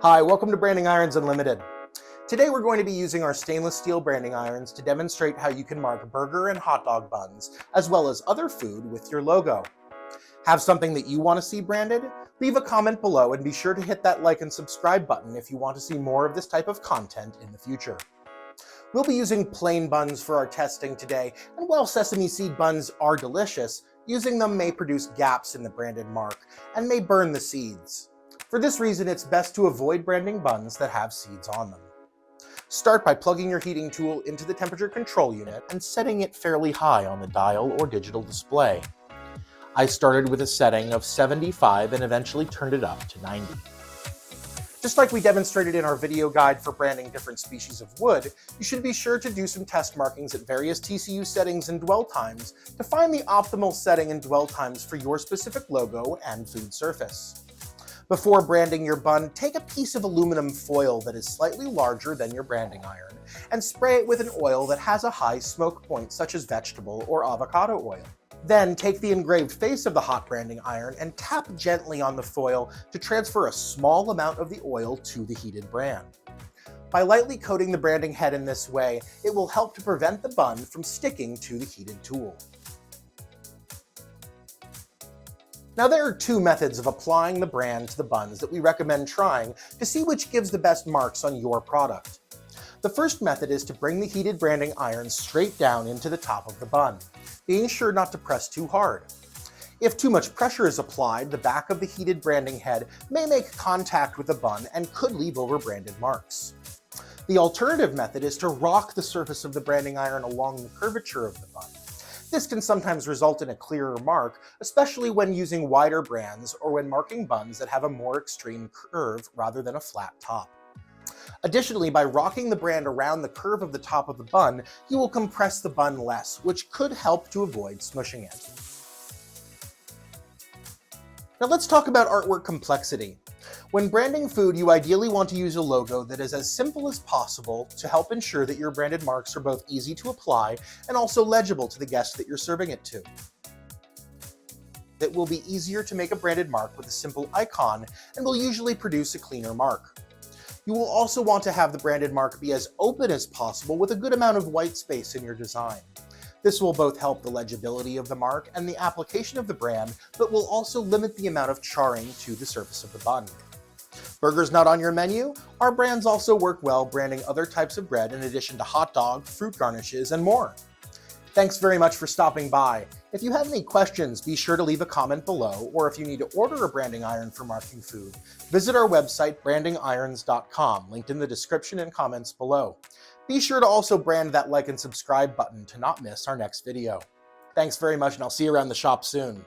Hi, welcome to Branding Irons Unlimited. Today we're going to be using our stainless steel branding irons to demonstrate how you can mark burger and hot dog buns, as well as other food with your logo. Have something that you want to see branded? Leave a comment below and be sure to hit that like and subscribe button if you want to see more of this type of content in the future. We'll be using plain buns for our testing today, and while sesame seed buns are delicious, using them may produce gaps in the branded mark and may burn the seeds. For this reason, it's best to avoid branding buns that have seeds on them. Start by plugging your heating tool into the temperature control unit and setting it fairly high on the dial or digital display. I started with a setting of 75 and eventually turned it up to 90. Just like we demonstrated in our video guide for branding different species of wood, you should be sure to do some test markings at various TCU settings and dwell times to find the optimal setting and dwell times for your specific logo and food surface. Before branding your bun, take a piece of aluminum foil that is slightly larger than your branding iron and spray it with an oil that has a high smoke point, such as vegetable or avocado oil. Then take the engraved face of the hot branding iron and tap gently on the foil to transfer a small amount of the oil to the heated brand. By lightly coating the branding head in this way, it will help to prevent the bun from sticking to the heated tool. Now, there are two methods of applying the brand to the buns that we recommend trying to see which gives the best marks on your product. The first method is to bring the heated branding iron straight down into the top of the bun, being sure not to press too hard. If too much pressure is applied, the back of the heated branding head may make contact with the bun and could leave over branded marks. The alternative method is to rock the surface of the branding iron along the curvature of the bun. This can sometimes result in a clearer mark, especially when using wider brands or when marking buns that have a more extreme curve rather than a flat top. Additionally, by rocking the brand around the curve of the top of the bun, you will compress the bun less, which could help to avoid smushing it. Now let's talk about artwork complexity. When branding food, you ideally want to use a logo that is as simple as possible to help ensure that your branded marks are both easy to apply and also legible to the guests that you're serving it to. It will be easier to make a branded mark with a simple icon and will usually produce a cleaner mark. You will also want to have the branded mark be as open as possible with a good amount of white space in your design. This will both help the legibility of the mark and the application of the brand, but will also limit the amount of charring to the surface of the bun. Burgers not on your menu? Our brands also work well branding other types of bread in addition to hot dog, fruit garnishes, and more. Thanks very much for stopping by. If you have any questions, be sure to leave a comment below, or if you need to order a branding iron for marking food, visit our website brandingirons.com, linked in the description and comments below. Be sure to also brand that like and subscribe button to not miss our next video. Thanks very much, and I'll see you around the shop soon.